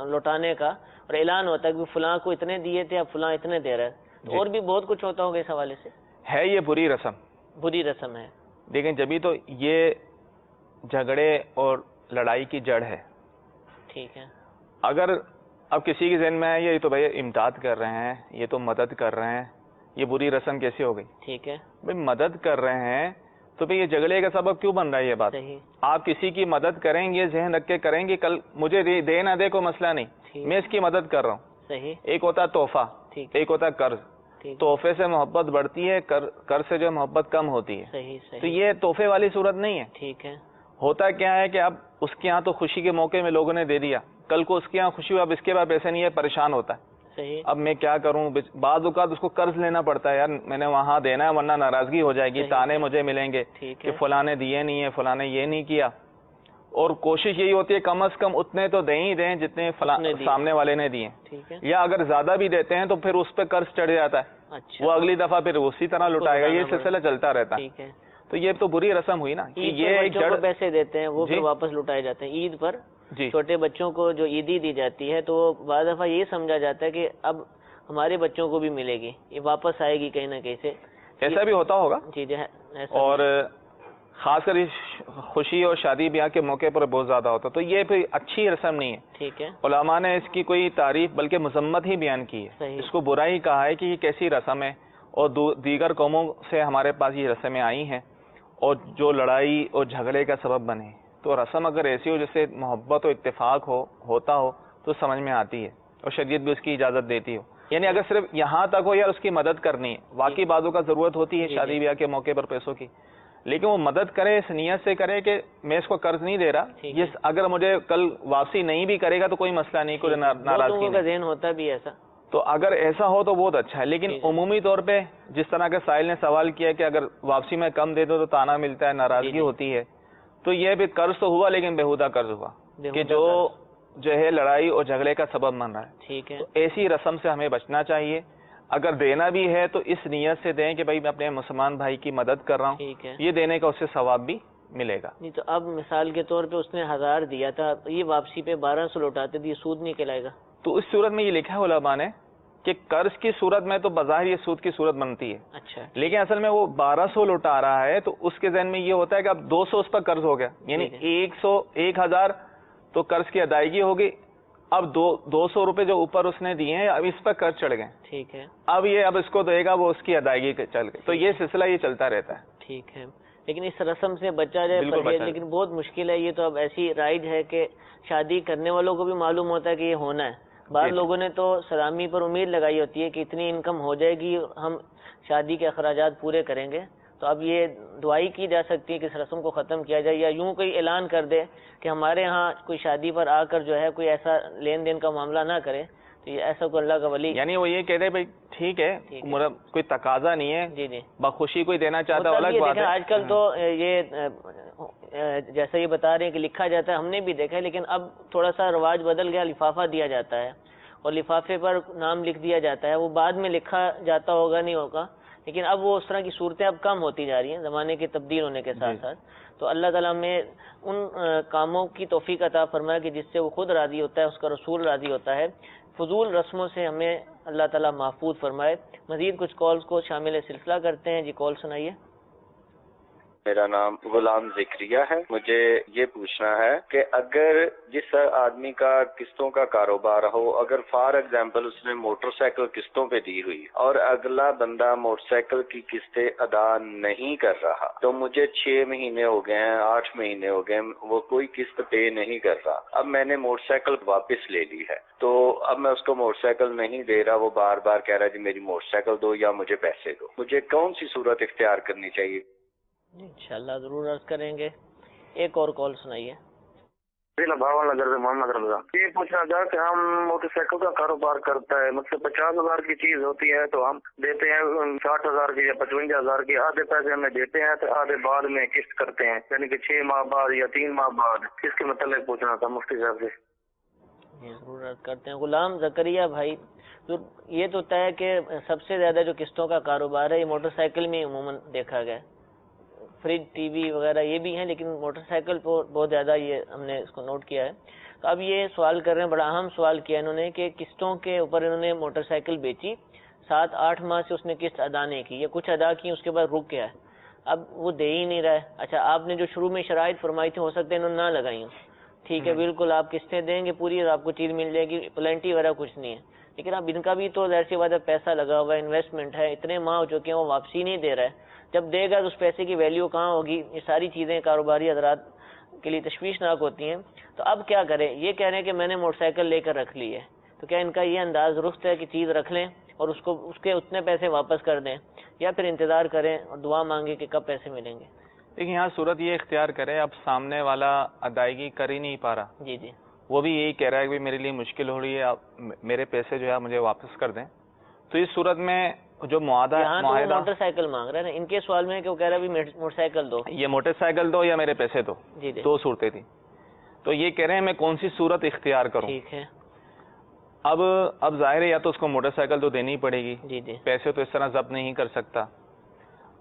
لوٹانے کا، اور اعلان ہوتا ہے کہ فلاں کو اتنے دیے تھے اب فلاں اتنے دے رہا ہے. جی. اور بھی بہت کچھ ہوتا ہوگا اس حوالے سے. ہے یہ بری رسم، بری رسم ہے. لیکن جبھی تو یہ جھگڑے اور لڑائی کی جڑ ہے. ٹھیک ہے، اگر اب کسی کے ذہن میں ہے یہ تو بھائی امداد کر رہے ہیں، یہ تو مدد کر رہے ہیں، یہ بری رسم کیسے ہو گئی؟ ٹھیک ہے، بھائی مدد کر رہے ہیں تو پھر یہ جھگڑے کا سبب کیوں بن رہا ہے؟ یہ بات صحیح، آپ کسی کی مدد کریں گے ذہن رکھ کے کریں گے، کل مجھے دے نہ دے کوئی مسئلہ نہیں، ٹھیک، میں اس کی مدد کر رہا ہوں. صحیح، ایک ہوتا ہے تحفہ، ٹھیک، ایک ہوتا ہے قرض. ٹھیک، تحفے سے محبت بڑھتی ہے، قرض سے جو محبت کم ہوتی ہے. صحیح تو صحیح، یہ تحفے والی صورت نہیں ہے. ٹھیک ہے، ہوتا کیا ہے کہ اب اس کے ہاں تو خوشی کے موقع میں لوگوں نے دے دیا، کل کو اس کے ہاں خوشی ہو اب اس کے بعد پیسے نہیں ہے، پریشان ہوتا ہے. صحیح، اب میں کیا کروں؟ بعض اوقات اس کو قرض لینا پڑتا ہے، یار میں نے وہاں دینا ہے ورنہ ناراضگی ہو جائے گی، صحیح، تانے مجھے ملیں گے ٹھیک کہ ہے، فلاں نے دیے نہیں ہے، فلاں نے یہ نہیں کیا. اور کوشش یہی ہوتی ہے کم از کم اتنے تو دیں ہی دیں جتنے اتنے دیے. سامنے والے نے دیے. ٹھیک ہے، یا اگر زیادہ بھی دیتے ہیں تو پھر اس پہ قرض چڑھ جاتا ہے، اچھا، وہ اگلی دفعہ پھر اسی طرح اس کو لٹائے گا. یہ لٹانا سلسلہ چلتا رہتا ہے. ٹھیک ہے. تو یہ تو بری رسم ہوئی نا کہ عید یہ پر ایک بچوں کو جڑ. پیسے دیتے ہیں وہ جی. پھر واپس لٹائے جاتے ہیں. عید پر جی چھوٹے بچوں کو جو عیدی دی جاتی ہے تو بعض دفعہ یہ سمجھا جاتا ہے کہ اب ہمارے بچوں کو بھی ملے گی، یہ واپس آئے گی کہیں نہ کہیں سے. ایسا بھی ہوتا ہوگا. جی جی ایسا اور خاص کر خوشی اور شادی بیاہ کے موقع پر بہت زیادہ ہوتا، تو یہ پھر اچھی رسم نہیں ہے. ٹھیک ہے، علماء نے اس کی کوئی تعریف بلکہ مذمت ہی بیان کی ہے. صحیح. اس کو برا ہی کہا ہے کہ یہ کیسی رسم ہے، اور دیگر قوموں سے ہمارے پاس یہ رسمیں آئی ہیں اور جو لڑائی اور جھگڑے کا سبب بنے. تو رسم اگر ایسی ہو جس سے محبت و اتفاق ہوتا ہو تو سمجھ میں آتی ہے اور شریعت بھی اس کی اجازت دیتی ہو. یعنی اگر صرف یہاں تک ہو یار اس کی مدد کرنی ہے، واقعی بعضوں کا ضرورت ہوتی ہے شادی بیاہ کے موقع پر پیسوں کی، لیکن وہ مدد کرے اس نیت سے کرے کہ میں اس کو قرض نہیں دے رہا، یہ اگر مجھے کل واپسی نہیں بھی کرے گا تو کوئی مسئلہ نہیں، کوئی ناراضگی کا ذہن ہوتا بھی ایسا. تو اگر ایسا ہو تو بہت اچھا ہے. لیکن عمومی طور پہ جس طرح کے سائل نے سوال کیا کہ اگر واپسی میں کم دے دو تو تانا ملتا ہے، ناراضگی ہوتی ہے، تو یہ بھی قرض تو ہوا لیکن بےہودہ قرض ہوا کہ جو ہے لڑائی اور جھگڑے کا سبب بن رہا ہے. ٹھیک ہے، تو ایسی رسم سے ہمیں بچنا چاہیے. اگر دینا بھی ہے تو اس نیت سے دیں کہ بھائی میں اپنے مسلمان بھائی کی مدد کر رہا ہوں، ٹھیک ہے. یہ دینے کا اس سے ثواب بھی ملے گا. نہیں تو اب مثال کے طور پہ اس نے 1000 دیا تھا، یہ واپسی پہ 1200 لوٹاتے تھے، یہ سود نہیں کہلائے گا؟ تو اس صورت میں یہ لکھا ہے علماء نے کہ قرض کی صورت میں تو بظاہر یہ سود کی صورت بنتی ہے. اچھا، لیکن اصل میں وہ 1200 لوٹا رہا ہے تو اس کے ذہن میں یہ ہوتا ہے کہ اب 200 اس پر قرض ہو گیا، یعنی 1000 تو قرض کی ادائیگی ہوگی، اب 200 روپے جو اوپر اس نے دیے ہیں اب اس پر قرض چڑھ گئے. ٹھیک ہے، اب اس کو دے گا وہ اس کی ادائیگی چل گئی. تو یہ سلسلہ یہ چلتا رہتا ہے. ٹھیک ہے. لیکن اس رسم سے بچا جائے بالکل پرہیز، بچا لیکن بہت مشکل ہے. یہ تو اب ایسی رائج ہے کہ شادی کرنے والوں کو بھی معلوم ہوتا ہے کہ یہ ہونا ہے. بعض لوگوں نے تو سلامی پر امید لگائی ہوتی ہے کہ اتنی انکم ہو جائے گی ہم شادی کے اخراجات پورے کریں گے، تو اب یہ دعائی کی جا سکتی ہے کہ اس رسم کو ختم کیا جائے، یا یوں کوئی اعلان کر دے کہ ہمارے ہاں کوئی شادی پر آ کر جو ہے کوئی ایسا لین دین کا معاملہ نہ کرے، تو یہ ایسا کوئی اللہ کا ولی، یعنی وہ یہ کہتے ہیں بھائی ٹھیک ہے کوئی تقاضا نہیں ہے، جی جی بخوشی کوئی دینا چاہتا ہے الگ بات ہے۔ آج کل تو یہ جیسا یہ بتا رہے ہیں کہ لکھا جاتا ہے، ہم نے بھی دیکھا ہے، لیکن اب تھوڑا سا رواج بدل گیا، لفافہ دیا جاتا ہے اور لفافے پر نام لکھ دیا جاتا ہے، وہ بعد میں لکھا جاتا ہوگا نہیں ہوگا، لیکن اب وہ اس طرح کی صورتیں اب کم ہوتی جا رہی ہیں زمانے کے تبدیل ہونے کے ساتھ ساتھ۔ تو اللہ تعالیٰ میں ان کاموں کی توفیق عطا فرمائے کہ جس سے وہ خود راضی ہوتا ہے، اس کا رسول راضی ہوتا ہے، فضول رسموں سے ہمیں اللہ تعالیٰ محفوظ فرمائے۔ مزید کچھ کالز کو شامل سلسلہ کرتے ہیں۔ جی کال سنائیے۔ میرا نام غلام ذکریہ ہے۔ مجھے یہ پوچھنا ہے کہ اگر جس آدمی کا قسطوں کا کاروبار ہو، اگر فار ایگزامپل اس نے موٹر سائیکل قسطوں پہ دی ہوئی اور اگلا بندہ موٹر سائیکل کی قسطیں ادا نہیں کر رہا، تو مجھے 6 مہینے ہو گئے ہیں، 8 مہینے ہو گئے، وہ کوئی قسط پے نہیں کر رہا، اب میں نے موٹر سائیکل واپس لے لی ہے، تو اب میں اس کو موٹر سائیکل نہیں دے رہا، وہ بار بار کہہ رہا ہے جی میری موٹر سائیکل دو یا مجھے پیسے دو، مجھے کون سی صورت اختیار کرنی چاہیے؟ انشاءاللہ ضرور عرض کریں گے۔ ایک اور کال سنائیے۔ بھاون نگر سے محمد رمضان، یہ پوچھنا تھا کہ ہم موٹر سائیکل کا کاروبار کرتا ہے، مجھ سے 50,000 کی چیز ہوتی ہے تو ہم دیتے ہیں 60,000 کی یا 55,000 کی، آدھے پیسے ہمیں دیتے ہیں تو آدھے بعد میں قسط کرتے ہیں، یعنی کہ 6 ماہ بعد یا 3 ماہ بعد، اس کے متعلق پوچھنا تھا مفتی صاحب سے۔ ضرور عرض کرتے ہیں۔ غلام زکریا بھائی، یہ تو طے ہے کہ سب سے زیادہ جو قسطوں کا کاروبار ہے یہ موٹر سائیکل میں عموماً دیکھا گیا، فریج ٹی وی وغیرہ یہ بھی ہیں، لیکن موٹر سائیکل پر بہت زیادہ یہ ہم نے اس کو نوٹ کیا ہے۔ تو اب یہ سوال کر رہے ہیں، بڑا اہم سوال کیا انہوں نے کہ قسطوں کے اوپر انہوں نے موٹر سائیکل بیچی، 7-8 ماہ سے اس نے قسط ادا نہیں کی، یا کچھ ادا کی اس کے بعد رک گیا ہے، اب وہ دے ہی نہیں رہا ہے۔ اچھا، آپ نے جو شروع میں شرائط فرمائی تھی ہو سکتا ہے انہوں نے نہ لگائی ہوں، ٹھیک ہے، بالکل آپ قسطیں دیں گے پوری اور آپ کو چیز مل جائے گی، پلنٹی وغیرہ کچھ نہیں ہے، لیکن اب ان کا بھی تو ظاہر سی بات ہے پیسہ لگا ہوا ہے، انویسٹمنٹ ہے، اتنے ماہ ہو چکے ہیں وہ واپسی نہیں دے رہا ہے، جب دے گا تو اس پیسے کی ویلیو کہاں ہوگی؟ یہ ساری چیزیں کاروباری حضرات کے لیے تشویشناک ہوتی ہیں۔ تو اب کیا کریں؟ یہ کہہ رہے ہیں کہ میں نے موٹر سائیکل لے کر رکھ لی ہے، تو کیا ان کا یہ انداز درست ہے کہ چیز رکھ لیں اور اس کے اتنے پیسے واپس کر دیں، یا پھر انتظار کریں اور دعا مانگیں کہ کب پیسے ملیں گے؟ دیکھیں یہاں صورت یہ اختیار کرے، اب سامنے والا ادائیگی کر ہی نہیں پا رہا، جی جی، وہ بھی یہی کہہ رہا ہے کہ میرے لیے مشکل ہو رہی ہے، میرے پیسے جو ہے مجھے واپس کر دیں، تو اس صورت میں جو معاہدہ موٹر سائیکل مانگ رہے ہیں، ان کے سوال میں کہ وہ کہہ رہا ہے موٹر سائیکل دو، یہ موٹر سائیکل دو یا میرے پیسے دو، جی جی، 2 صورتیں تھی، تو یہ کہہ رہے ہیں میں کون سی صورت اختیار کروں؟ ٹھیک ہے، اب ظاہر ہے یا تو اس کو موٹر سائیکل تو دینی پڑے گی، جی جی، پیسے تو اس طرح ضبط نہیں کر سکتا،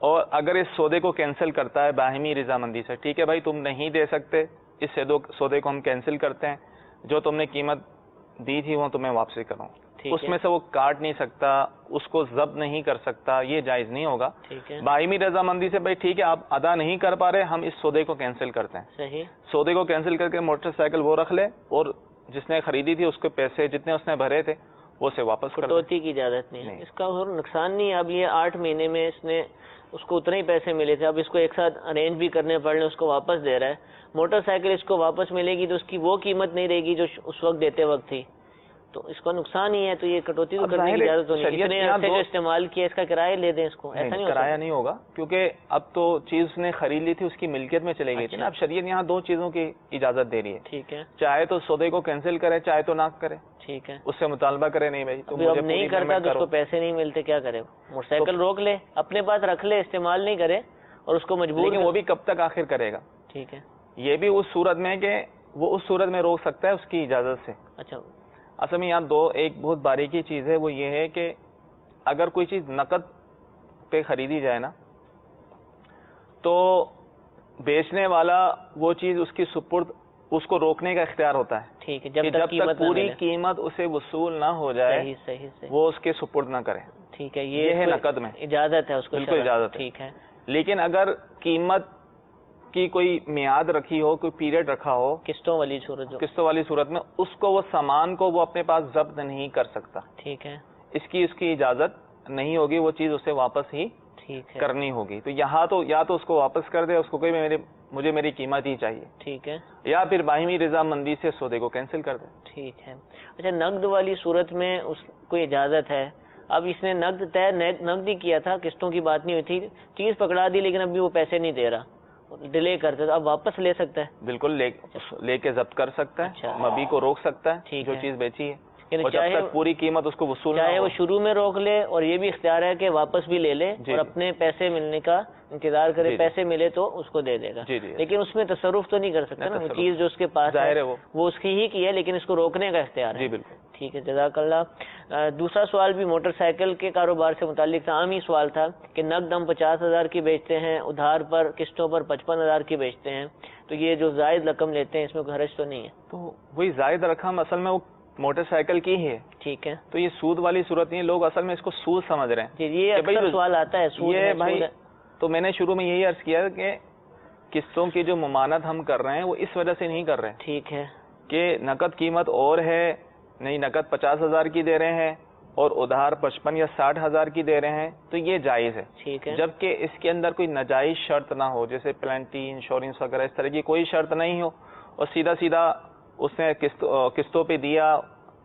اور اگر اس سودے کو کینسل کرتا ہے باہمی رضامندی سے، ٹھیک ہے بھائی تم نہیں دے سکتے، اس سودے کو ہم کینسل کرتے ہیں، جو تم نے قیمت دی تھی وہ تمہیں واپسی کروں، اس میں سے وہ کاٹ نہیں سکتا، اس کو ضبط نہیں کر سکتا، یہ جائز نہیں ہوگا۔ باہمی رضامندی سے بھائی ٹھیک ہے آپ ادا نہیں کر پا رہے، ہم اس سودے کو کینسل کرتے ہیں، صحیح، سودے کو کینسل کر کے موٹر سائیکل وہ رکھ لے اور جس نے خریدی تھی اس کے پیسے جتنے اس نے بھرے تھے وہ سے واپس کر دے۔ کٹوتی کی اجازت نہیں ہے، اس کا اور نقصان نہیں ہے۔ اب یہ 8 مہینے میں اس نے اس کو اتنے ہی پیسے ملے تھے، اب اس کو ایک ساتھ ارینج بھی کرنے پڑ لیں، اس کو واپس دے رہا ہے، موٹر سائیکل اس کو واپس ملے گی تو اس کی وہ قیمت نہیں رہے گی جو اس وقت دیتے وقت تھی، تو اس کا نقصان ہی ہے، تو یہ کٹوتی تو کرنے کی اجازت نہیں ہے۔ اتنے عرصے جو استعمال کیا اس کا کرایہ لے دیں اس کو، ایسا نہیں کرایہ نہیں ہوگا، کیونکہ اب تو چیز نے خرید لی تھی اس کی ملکیت میں چلے گئی تھی نا، اب شریعت یہاں 2 چیزوں کی اجازت دے رہی ہے، ٹھیک ہے، چاہے تو سودے کو کینسل کرے چاہے تو نہ کرے، ٹھیک ہے، اس سے مطالبہ کرے نہیں بھائی اب نہیں کرتا تو اس کو پیسے نہیں ملتے، کیا کرے؟ موٹر سائیکل روک لے، اپنے پاس رکھ لے، استعمال نہیں کرے اور اس کو مجبور، لیکن وہ بھی کب تک آخر کرے گا؟ ٹھیک ہے، یہ بھی اس صورت میں کہ وہ اس صورت میں روک سکتا ہے اس کی اجازت سے۔ اچھا، اصل میں یہاں ایک بہت باریکی چیز ہے، وہ یہ ہے کہ اگر کوئی چیز نقد پہ خریدی جائے نا تو بیچنے والا وہ چیز اس کی سپرد اس کو روکنے کا اختیار ہوتا ہے، ٹھیک ہے، جب تک پوری قیمت اسے وصول نہ ہو جائے صحیح، وہ اس کے سپرد نہ کرے، ٹھیک ہے، یہ ہے نقد میں اجازت ہے اس کو، بالکل اجازت ہے، ٹھیک ہے۔ لیکن اگر قیمت کی کوئی میعاد رکھی ہو، کوئی پیریڈ رکھا ہو، قسطوں والی صورت میں اس کو وہ سامان کو وہ اپنے پاس ضبط نہیں کر سکتا، ٹھیک ہے، اس کی اجازت نہیں ہوگی، وہ چیز اسے واپس ہی کرنی ہوگی، تو یہاں تو یا تو اس کو واپس کر دے، اس کو مجھے میری قیمت ہی چاہیے، ٹھیک ہے، یا پھر باہمی رضامندی سے سودے کو کینسل کر دے، ٹھیک ہے۔ اچھا، نقد والی صورت میں کوئی اجازت ہے؟ اب اس نے نقد ہی کیا تھا، قسطوں کی بات نہیں ہوئی تھی، چیز پکڑا دی لیکن ابھی وہ پیسے نہیں دے رہا، ڈیلے کرتا ہے، اب واپس لے سکتا ہے؟ بالکل لے کے ضبط کر سکتا ہے، مبی کو روک سکتا ہے جو چیز بیچی ہے، اور جب تک پوری قیمت اس کو وصول نہ ہو، چاہے وہ شروع میں روک لے اور یہ بھی اختیار ہے کہ واپس بھی لے لے اور اپنے پیسے ملنے کا انتظار کرے، پیسے ملے تو اس کو دے دے گا، لیکن اس میں تصرف تو نہیں کر سکتا نا، وہ چیز جو اس کے پاس ہے وہ اس کی ہی کی ہے، لیکن اس کو روکنے کا اختیار ہے۔ جی بالکل ٹھیک ہے، جزاک اللہ۔ دوسرا سوال بھی موٹر سائیکل کے کاروبار سے متعلق تھا، عام ہی سوال تھا کہ نقد ہم 50,000 کی بیچتے ہیں، ادھار پر قسطوں پر 55,000 کی بیچتے ہیں، تو یہ جو زائد رقم لیتے ہیں اس میں کوئی حرج تو نہیں ہے؟ تو وہی زائد رقم اصل میں وہ موٹر سائیکل کی ہی ہے، ٹھیک ہے، تو یہ سود والی صورت نہیں ہے، لوگ اصل میں اس کو سود سمجھ رہے ہیں۔ جی یہ اکثر سوال آتا ہے، سود ہے، بھائی سود ہے۔ تو میں نے شروع میں یہی عرض کیا کہ قسطوں کی جو ممانت ہم کر رہے ہیں وہ اس وجہ سے نہیں کر رہے ٹھیک ہے کہ نقد قیمت اور ہے، نہیں نقد 50,000 کی دے رہے ہیں اور ادھار 55 یا 60,000 کی دے رہے ہیں تو یہ جائز ہے، ٹھیک ہے، جبکہ اس کے اندر کوئی ناجائز شرط نہ ہو، جیسے پلانٹی انشورنس وغیرہ اس طرح کی کوئی شرط نہیں ہو، اور سیدھا سیدھا اس نے قسطوں پہ دیا،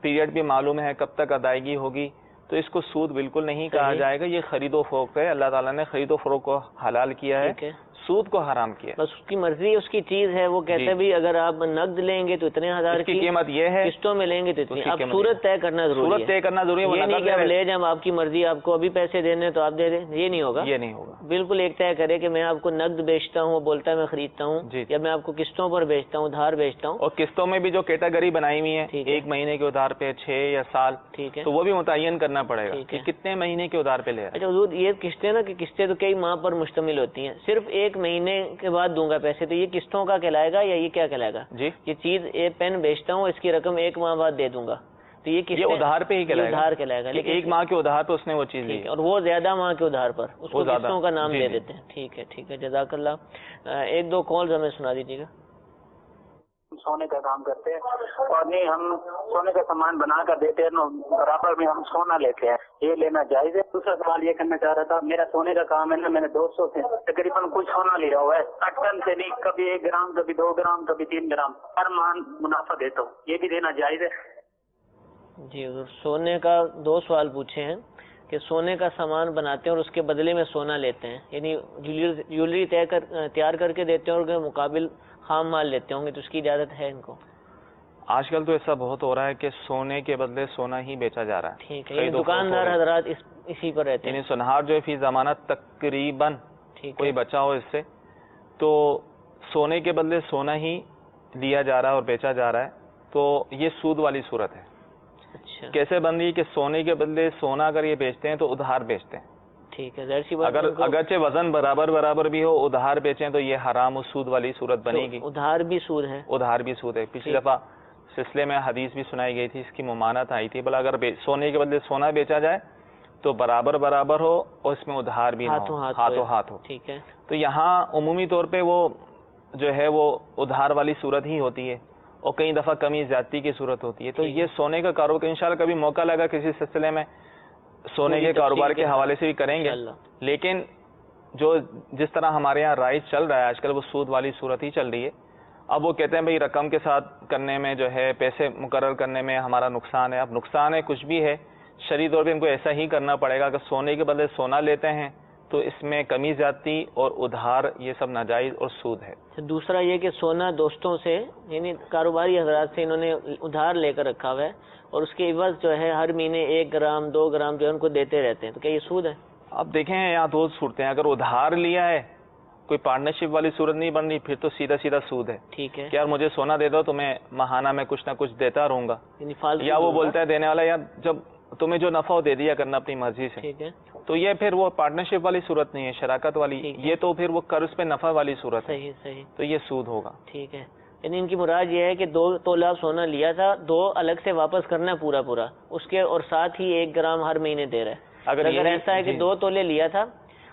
پیریڈ بھی معلوم ہے کب تک ادائیگی ہوگی، تو اس کو سود بالکل نہیں کہا جائے گا، یہ خرید و فروخت ہے، اللہ تعالیٰ نے خرید و فروخت کو حلال کیا ہے، سود کو حرام کیا ہے، بس اس کی مرضی، اس کی چیز ہے، وہ کہتے ہیں بھی اگر آپ نقد لیں گے تو اتنے ہزار کی قیمت یہ ہے، قسطوں میں لیں گے تو اتنی، اب صورت طے کرنا ضروری ہے، صورت طے کرنا ضروری ہے، یہ نہیں کہ آپ لے جائیں، آپ کی مرضی، آپ کو ابھی پیسے دینے تو آپ دے دیں، یہ نہیں ہوگا، یہ نہیں ہوگا، بالکل ایک طے کرے کہ میں آپ کو نقد بیچتا ہوں، وہ بولتا ہے میں خریدتا ہوں، یا میں آپ کو قسطوں پر بیچتا ہوں، ادھار بیچتا ہوں، اور قسطوں میں بھی جو کیٹیگری بنائی ہوئی ہے، 1 مہینے کے ادھار پہ، 6 یا سال، ٹھیک ہے، تو وہ بھی متعین کرنا پڑے گا کہ کتنے مہینے کے ادھار پہ لے رہا ہے۔ اچھا حضور، یہ قسطیں نا کہ قسطیں تو کئی ماہ پر مشتمل ہوتی ہیں، صرف 1 مہینے کے بعد دوں گا پیسے، تو یہ قسطوں کا کہلائے گا یا یہ کیا کہلائے گا؟ جی یہ چیز ایک پین بیچتا ہوں، اس کی رقم 1 ماہ بعد دے دوں گا، تو یہ ادھار پہ ہی کہلائے گا، لیکن 1 ماہ کے ادھار پہ اس نے وہ چیز لی، اور وہ زیادہ ماہ کے ادھار پر اس کو قسطوں کا نام دے دیتے ہیں۔ ٹھیک ہے، جزاک اللہ۔ 1-2 کالز ہمیں سنا دیجیے گا۔ سونے کا کام کرتے ہیں اور نہیں ہم سونے کا سامان بنا کر دیتے ہیں، برابر میں ہم سونا لیتے ہیں، یہ لینا جائز ہے؟ دوسرا سوال یہ کرنا چاہ رہا تھا، میرا سونے کا کام ہے نا، میں نے 200 سے تقریباً کچھ سونا لیا ہوا ہے، 8 ٹن سے نہیں، کبھی 1 گرام، کبھی 2 گرام، کبھی 3 گرام، ہر ماہ منافع دیتا ہوں، یہ بھی دینا جائز ہے؟ جی حضور، سونے کا 2 سوال پوچھے ہیں کہ سونے کا سامان بناتے ہیں اور اس کے بدلے میں سونا لیتے ہیں، یعنی جیولری تیار کر کے دیتے ہیں اور مقابل خام مال لیتے ہوں گے، تو اس کی اجازت ہے ان کو؟ آج کل تو ایسا بہت ہو رہا ہے کہ سونے کے بدلے سونا ہی بیچا جا رہا ہے، ٹھیک ہے، دکاندار حضرات اسی پر رہتے ہیں، یعنی سنہار جو ہے فی ضمانت تقریباً کوئی بچا ہو اس سے، تو سونے کے بدلے سونا ہی لیا جا رہا ہے اور بیچا جا رہا ہے، تو یہ سود والی صورت ہے۔ اچھا، کیسے بن رہی کہ سونے کے بدلے سونا اگر یہ بیچتے ہیں تو ادھار بیچتے ہیں، ٹھیک ہے، ظاہر سی بات، اگرچہ وزن برابر بھی ہو، ادھار بیچیں تو یہ حرام و سود والی صورت بنے گی، ادھار بھی سود ہے، ادھار بھی سود ہے۔ پچھلی دفعہ سلسلے میں حدیث بھی سنائی گئی تھی، اس کی ممانت آئی تھی، بلا اگر سونے کے بدلے سونا بیچا جائے تو برابر ہو اور اس میں ادھار بھی نہ ہو، ہاتھوں ہاتھ ہو، ٹھیک ہے، تو یہاں عمومی طور پہ وہ جو ہے وہ ادھار والی صورت ہی ہوتی ہے، اور کئی دفعہ کمی زیادتی کی صورت ہوتی ہے، تو یہ سونے کا کاروبار انشاءاللہ کبھی موقع لگا کسی سلسلے میں سونے کے کاروبار کے حوالے سے بھی کریں گے، لیکن جو جس طرح ہمارے یہاں رائج چل رہا ہے آج کل وہ سود والی صورت ہی چل رہی ہے۔ اب وہ کہتے ہیں بھئی رقم کے ساتھ کرنے میں جو ہے پیسے مقرر کرنے میں ہمارا نقصان ہے، اب نقصان ہے کچھ بھی ہے، شرعی طور پہ ان کو ایسا ہی کرنا پڑے گا کہ سونے کے بدلے سونا لیتے ہیں تو اس میں کمی زیادتی اور ادھار یہ سب ناجائز اور سود ہے۔ دوسرا یہ کہ سونا دوستوں سے، یعنی کاروباری حضرات سے انہوں نے ادھار لے کر رکھا ہوا ہے اور اس کے عوض جو ہے ہر مہینے 1 گرام 2 گرام جو ہے ان کو دیتے رہتے ہیں، تو کیا یہ سود ہے؟ اب دیکھیں یہاں 2 صورتیں ہیں، اگر ادھار لیا ہے کوئی پارٹنرشپ والی صورت نہیں بن رہی، پھر تو سیدھا سود ہے، ٹھیک ہے، کہ یار مجھے سونا دے دو تو میں ماہانہ میں کچھ نہ کچھ دیتا رہوں گا، یا وہ بولتا ہے دینے والا یار جب تمہیں جو نفع ہو دے دیا کرنا اپنی مرضی سے، ٹھیک ہے، تو یہ پھر وہ پارٹنرشپ والی صورت نہیں ہے، شراکت والی، یہ تو پھر وہ قرض پہ نفع والی صورت ہے، صحیح، تو یہ سود ہوگا۔ ٹھیک ہے، یعنی ان کی مراد یہ ہے کہ 2 تولہ سونا لیا تھا، 2 الگ سے واپس کرنا ہے پورا اس کے، اور ساتھ ہی 1 گرام ہر مہینے دے رہا ہے۔ اگر ایسا ہے کہ 2 تولے لیا تھا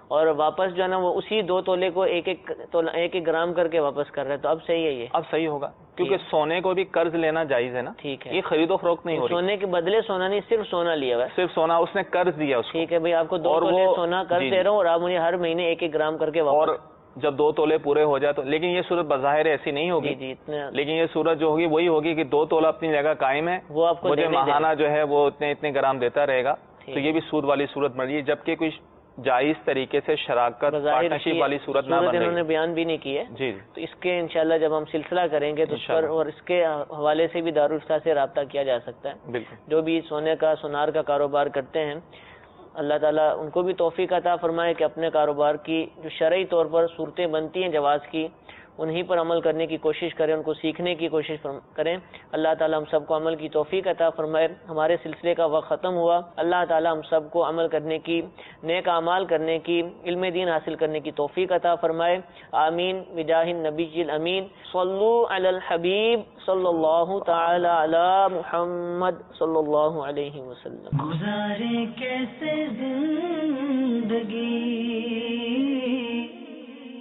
اور واپس جو ہے نا وہ اسی 2 تولے کو 1 گرام کر کے واپس کر رہا ہے، تو اب صحیح ہے، یہ اب صحیح ہوگا، کیونکہ سونے کو بھی قرض لینا جائز ہے نا، ٹھیک ہے، یہ خرید و فروخت نہیں ہو رہی، سونے کے بدلے سونا نہیں، صرف سونا لیا ہوا ہے، صرف سونا اس نے قرض دیا اس کو، ٹھیک ہے بھائی، آپ کو 2 تولے سونا قرض دے رہا ہوں اور آپ مجھے ہر مہینے 1 گرام کر کے واپس، اور جب 2 تولے پورے ہو جائے تو، لیکن یہ صورت بظاہر ایسی نہیں ہوگی، لیکن یہ صورت جو ہوگی وہی ہوگی کہ 2 تولہ اپنی جگہ قائم ہے، وہ آپ کو مجھے ماہانہ جو ہے وہ اتنے گرام دیتا رہے گا، تو یہ بھی سود والی صورت بن رہی ہے، جبکہ کوئی جائز طریقے سے شراکت پارٹنرشپ والی صورت نہ بن رہی ہے. انہوں نے بیان بھی نہیں کی ہے. جی تو اس کے انشاءاللہ جب ہم سلسلہ کریں گے تو اس پر اور اس کے حوالے سے بھی دارالفتہ سے رابطہ کیا جا سکتا ہے. بالکل. جو بھی سونے کا سونار کا کاروبار کرتے ہیں اللہ تعالیٰ ان کو بھی توفیق عطا فرمائے کہ اپنے کاروبار کی جو شرعی طور پر صورتیں بنتی ہیں جواز کی انہی پر عمل کرنے کی کوشش کریں، ان کو سیکھنے کی کوشش کریں. اللہ تعالیٰ ہم سب کو عمل کی توفیق عطا فرمائے. ہمارے سلسلے کا وقت ختم ہوا. اللہ تعالیٰ ہم سب کو عمل کرنے کی، نیک اعمال کرنے کی، علم دین حاصل کرنے کی توفیق عطا فرمائے. آمین بجاہ النبی الامین. صلو علی الحبیب صلی اللہ تعالی علی محمد صلی اللہ علیہ وسلم. گزارے کیسے زندگی،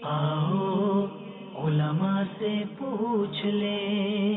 آؤ علماء سے پوچھ لیں.